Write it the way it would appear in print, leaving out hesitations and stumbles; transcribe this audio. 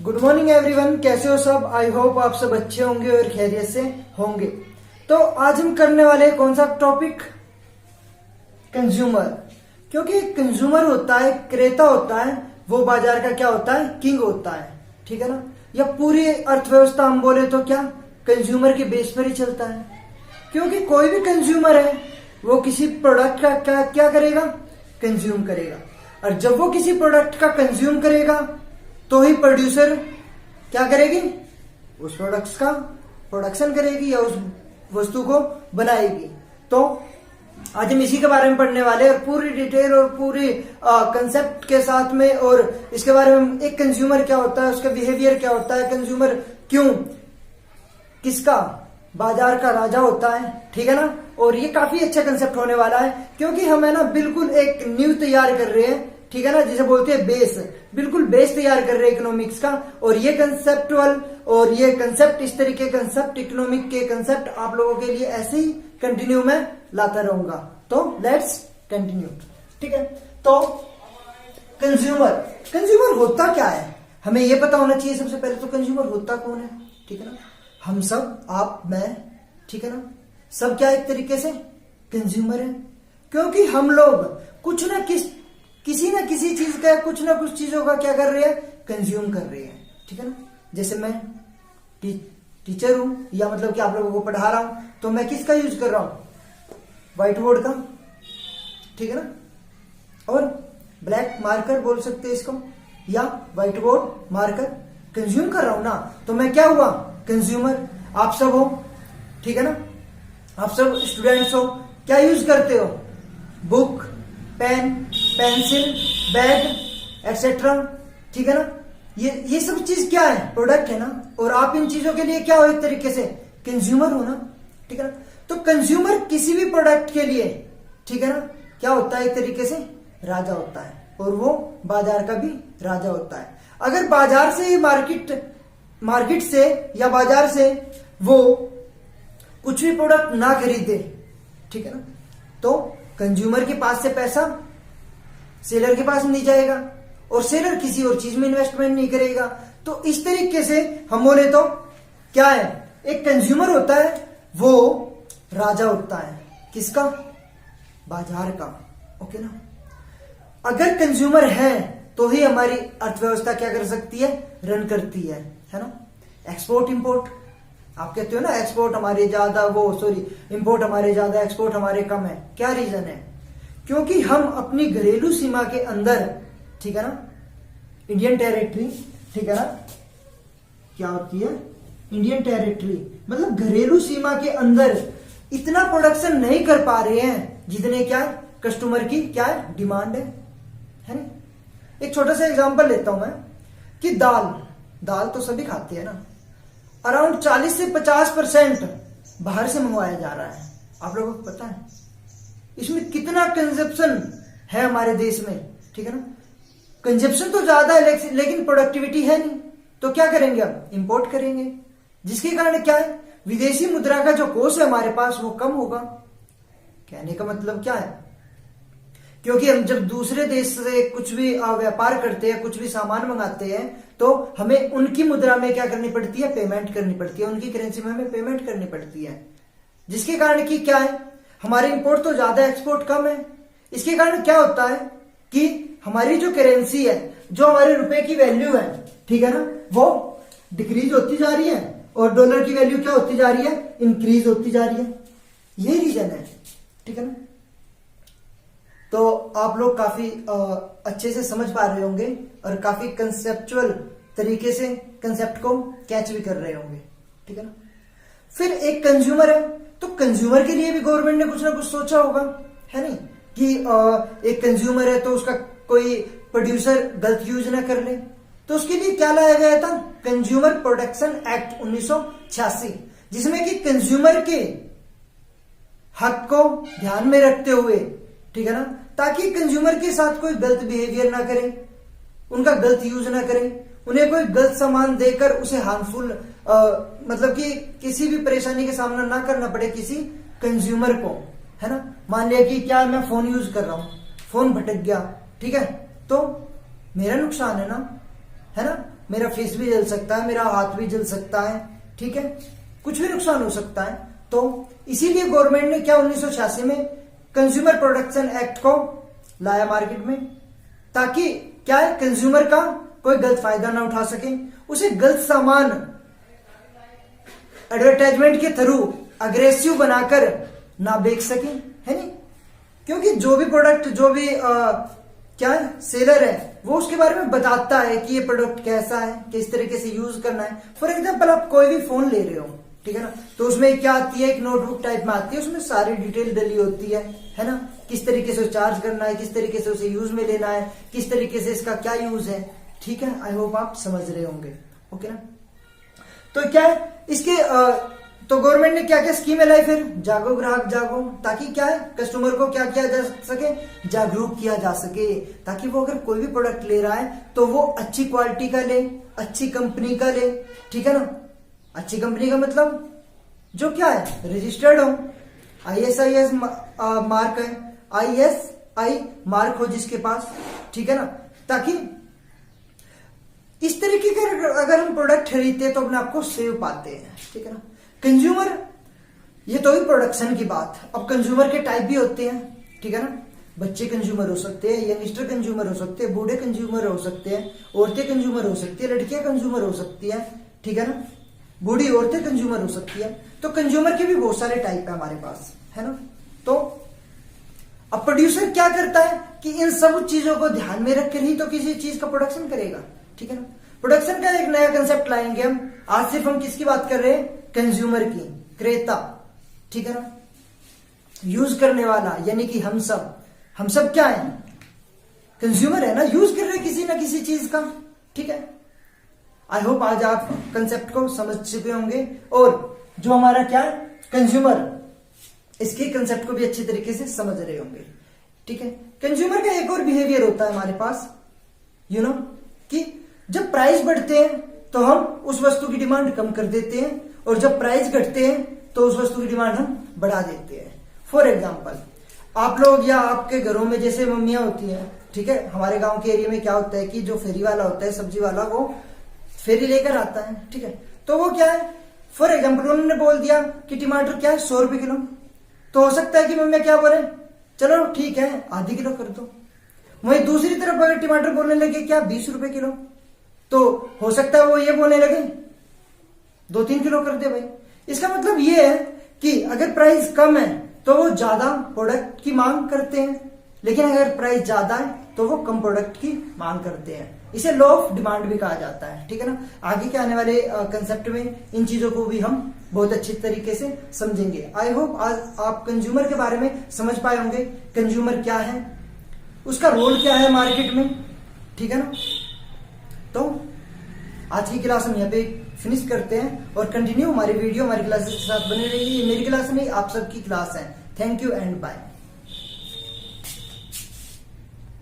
Good morning everyone, कैसे हो सब। आई होप आप सब अच्छे होंगे और खैरियत से होंगे। तो आज हम करने वाले हैं कौन सा टॉपिक, कंज्यूमर। क्योंकि कंज्यूमर होता है, क्रेता होता है, वो बाजार का क्या होता है, किंग होता है। ठीक है ना। या पूरी अर्थव्यवस्था हम बोले तो क्या कंज्यूमर के बेस पर ही चलता है। क्योंकि कोई भी कंज्यूमर है वो किसी प्रोडक्ट का क्या करेगा, कंज्यूम करेगा। और जब वो किसी प्रोडक्ट का कंज्यूम करेगा तो ही प्रोड्यूसर क्या करेगी, उस प्रोडक्ट्स का प्रोडक्शन करेगी या उस वस्तु को बनाएगी। तो आज हम इसी के बारे में पढ़ने वाले हैं और पूरी डिटेल और पूरी कंसेप्ट के साथ में, और इसके बारे में एक कंज्यूमर क्या होता है, उसका बिहेवियर क्या होता है, कंज्यूमर क्यों किसका बाजार का राजा होता है। ठीक है ना। और ये काफी अच्छा कंसेप्ट होने वाला है क्योंकि हम है ना बिल्कुल एक नींव तैयार कर रहे हैं। ठीक है ना, जिसे बोलते हैं बेस, बिल्कुल बेस तैयार कर रहे हैं इकोनॉमिक्स का। और ये कंसेप्टुअल और ये कंसेप्ट, इस तरीके कंसेप्ट, इकोनॉमिक के कंसेप्ट आप लोगों के लिए ऐसे ही कंटिन्यू में लाता रहूंगा। तो लेट्स कंटिन्यू। ठीक है। तो कंज्यूमर होता क्या है, हमें यह पता होना चाहिए सबसे पहले। तो कंज्यूमर होता कौन है। ठीक है ना। हम सब, आप, मैं, ठीक है ना, सब क्या एक तरीके से कंज्यूमर है। क्योंकि हम लोग कुछ ना किसी ना किसी चीज का, कुछ ना कुछ चीजों का क्या कर रहे हैं, कंज्यूम कर रहे हैं। ठीक है ना। जैसे मैं टीचर हूं, या मतलब कि आप लोगों को पढ़ा रहा हूं, तो मैं किसका यूज कर रहा हूं, व्हाइट बोर्ड का। ठीक है ना। और ब्लैक मार्कर बोल सकते हैं इसको, या व्हाइट बोर्ड मार्कर कंज्यूम कर रहा हूं ना, तो मैं क्या हुआ, कंज्यूमर। आप सब हो, ठीक है ना, आप सब स्टूडेंट्स हो, क्या यूज करते हो, book, pen, pencil, bag etcetera. ठीक है ना। ये सब चीज क्या है, प्रोडक्ट है ना। और आप इन चीजों के लिए क्या हो, एक तरीके से कंज्यूमर हो ना। ठीक है ना। तो कंज्यूमर किसी भी प्रोडक्ट के लिए, ठीक है ना, क्या होता है, एक तरीके से राजा होता है। और वो बाजार का भी राजा होता है। अगर बाजार से ही मार्केट से या बाजार से वो कुछ भी प्रोडक्ट ना खरीदे, ठीक है ना, तो कंज्यूमर के पास से पैसा सेलर के पास नहीं जाएगा और सेलर किसी और चीज में इन्वेस्टमेंट नहीं करेगा। तो इस तरीके से हम बोले तो क्या है, एक कंज्यूमर होता है वो राजा होता है किसका, बाजार का। ओके ना। अगर कंज्यूमर है तो ही हमारी अर्थव्यवस्था क्या कर सकती है, रन करती है ना। एक्सपोर्ट इंपोर्ट, आप कहते हो ना एक्सपोर्ट हमारे ज्यादा, इंपोर्ट हमारे ज्यादा, एक्सपोर्ट हमारे कम है। क्या रीजन है, क्योंकि हम अपनी घरेलू सीमा के अंदर, ठीक है ना, इंडियन टेरिटरी, ठीक है ना, क्या होती है, इंडियन टेरिटरी मतलब घरेलू सीमा के अंदर इतना प्रोडक्शन नहीं कर पा रहे हैं जितने क्या कस्टमर की क्या है, डिमांड है ना। एक छोटा सा एग्जांपल लेता हूं मैं कि दाल तो सभी खाते हैं ना, अराउंड 40 से 50% बाहर से मंगवाया जा रहा है। आप लोगों को पता है इसमें कितना कंजप्शन है हमारे देश में। ठीक है ना। कंजप्शन तो ज्यादा है लेकिन प्रोडक्टिविटी है नहीं, तो क्या करेंगे, हम इंपोर्ट करेंगे, जिसके कारण क्या है, विदेशी मुद्रा का जो कोष है हमारे पास वो कम होगा। कहने का मतलब क्या है, क्योंकि हम जब दूसरे देश से कुछ भी व्यापार करते हैं, कुछ भी सामान मंगाते हैं, तो हमें उनकी मुद्रा में क्या करनी पड़ती है, पेमेंट करनी पड़ती है, उनकी करेंसी में हमें पेमेंट करनी पड़ती है। जिसके कारण की क्या है, हमारे इंपोर्ट तो ज्यादा, एक्सपोर्ट कम है। इसके कारण क्या होता है कि हमारी जो करेंसी है, जो हमारे रुपए की वैल्यू है, ठीक है ना, वो डिक्रीज होती जा रही है और डॉलर की वैल्यू क्या होती जा रही है, इंक्रीज होती जा रही है। ये रीजन है। ठीक है ना। तो आप लोग काफी अच्छे से समझ पा रहे होंगे और काफी कंसेप्चुअल तरीके से कंसेप्ट को कैच भी कर रहे होंगे। ठीक है ना। फिर एक कंज्यूमर है, तो कंज्यूमर के लिए भी गवर्नमेंट ने कुछ ना कुछ सोचा होगा, है नहीं, कि एक कंज्यूमर है तो उसका कोई प्रोड्यूसर गलत यूज ना कर ले। तो उसके लिए क्या लाया गया था, कंज्यूमर प्रोटेक्शन एक्ट 1986, जिसमें कि कंज्यूमर के हक को ध्यान में रखते हुए, ठीक है ना, ताकि कंज्यूमर के साथ कोई गलत बिहेवियर ना करे, उनका गलत यूज ना करे, उन्हें कोई गलत सामान देकर उसे हार्मफुल मतलब कि किसी भी परेशानी का सामना ना करना पड़े किसी कंज्यूमर को, है ना। मान लिया कि क्या मैं फोन यूज कर रहा हूं, फोन भटक गया, ठीक है, तो मेरा नुकसान है ना, है ना। मेरा फेस भी जल सकता है, मेरा हाथ भी जल सकता है, ठीक है, कुछ भी नुकसान हो सकता है। तो इसीलिए गवर्नमेंट ने क्या 1986 में कंज्यूमर प्रोटेक्शन एक्ट को लाया मार्केट में, ताकि क्या है, कंज्यूमर का कोई गलत फायदा ना उठा सके, उसे गलत सामान एडवर्टाइजमेंट के थ्रू अग्रेसिव बनाकर ना बेच सके, है नहीं। क्योंकि जो भी प्रोडक्ट, जो भी क्या है, सेलर है, वो उसके बारे में बताता है कि ये प्रोडक्ट कैसा है, किस तरीके से यूज करना है। फॉर एग्जांपल आप कोई भी फोन ले रहे हो, ठीक है ना, तो उसमें क्या आती है, एक नोटबुक टाइप में आती है, उसमें सारी डिटेल डली होती है ना, किस तरीके से चार्ज करना है, किस तरीके से उसे यूज में लेना है, किस तरीके से इसका क्या यूज है, ठीक है। आई होप आप समझ रहे होंगे, ओके ना। तो क्या है इसके तो गवर्नमेंट ने क्या क्या स्कीमें लाई, फिर जागो ग्राहक जागो, ताकि क्या है, कस्टमर को क्या किया जा सके, जागरूक किया जा सके, ताकि वो अगर कोई भी प्रोडक्ट ले रहा है तो वो अच्छी क्वालिटी का ले, अच्छी कंपनी का ले, ठीक है ना। अच्छी कंपनी का मतलब जो क्या है, रजिस्टर्ड हो, ISIS मार्क है, ISI मार्क हो जिसके पास, ठीक है ना, ताकि इस तरीके का अगर हम प्रोडक्ट खरीदते हैं तो अपने आप को सेव पाते हैं, ठीक है ना। कंज्यूमर, ये तो ही प्रोडक्शन की बात। अब कंज्यूमर के टाइप भी होते हैं, ठीक है ना। बच्चे कंज्यूमर हो सकते हैं, यंगस्टर कंज्यूमर हो सकते हैं, बूढ़े कंज्यूमर हो सकते हैं, औरतें कंज्यूमर हो सकती है, लड़कियां कंज्यूमर हो सकती है, ठीक है ना, बूढ़ी औरतें कंज्यूमर हो सकती है। तो कंज्यूमर के भी बहुत सारे टाइप है हमारे पास, है ना। तो अब प्रोड्यूसर क्या करता है कि इन सब चीजों को ध्यान में रखकर ही तो किसी चीज का प्रोडक्शन करेगा, ठीक है ना। प्रोडक्शन का एक नया कंसेप्ट लाएंगे हम। आज सिर्फ हम किसकी बात कर रहे हैं, कंज्यूमर की, क्रेता, ठीक है ना, यूज करने वाला, यानी कि हम सब क्या है, कंज्यूमर है ना, यूज कर रहे हैं किसी ना किसी चीज का, ठीक है। आई होप आज आप कंसेप्ट को समझ चुके होंगे, और जो हमारा क्या है कंज्यूमर, इसके कंसेप्ट को भी अच्छी तरीके से समझ रहे होंगे, ठीक है। कंज्यूमर का एक और बिहेवियर होता है हमारे पास, यू नो, कि जब प्राइस बढ़ते हैं तो हम उस वस्तु की डिमांड कम कर देते हैं, और जब प्राइस घटते हैं तो उस वस्तु की डिमांड हम बढ़ा देते हैं। फॉर एग्जाम्पल, आप लोग या आपके घरों में जैसे मम्मियां होती हैं, ठीक है, हमारे गांव के एरिया में क्या होता है कि जो फेरी वाला होता है, सब्जी वाला, वो फेरी लेकर आता है, ठीक है। तो वो क्या है, फॉर एग्जाम्पल उन्होंने बोल दिया कि टमाटर क्या है 100 रुपए किलो, तो हो सकता है कि मम्मी क्या बोले, चलो ठीक है आधी किलो कर दो। वहीं दूसरी तरफ अगर टमाटर बोलने लगे क्या 20 रुपए किलो, तो हो सकता है वो ये बोलने लगे 2-3 किलो कर दे भाई। इसका मतलब ये है कि अगर प्राइस कम है तो वो ज्यादा प्रोडक्ट की मांग करते हैं, लेकिन अगर प्राइस ज्यादा है तो वो कम प्रोडक्ट की मांग करते हैं। इसे लॉ ऑफ डिमांड भी कहा जाता है, ठीक है ना। आगे के आने वाले कंसेप्ट में इन चीजों को भी हम बहुत अच्छी तरीके से समझेंगे। आई होप आज आप कंज्यूमर के बारे में समझ पाए होंगे, कंज्यूमर क्या है, उसका रोल क्या है मार्केट में, ठीक है ना। तो आज की क्लास हम यहाँ पे फिनिश करते हैं, और कंटिन्यू हमारी वीडियो हमारी क्लासेस के साथ बने रहिए। ये मेरी क्लास नहीं, आप सबकी क्लास है। Thank you and bye.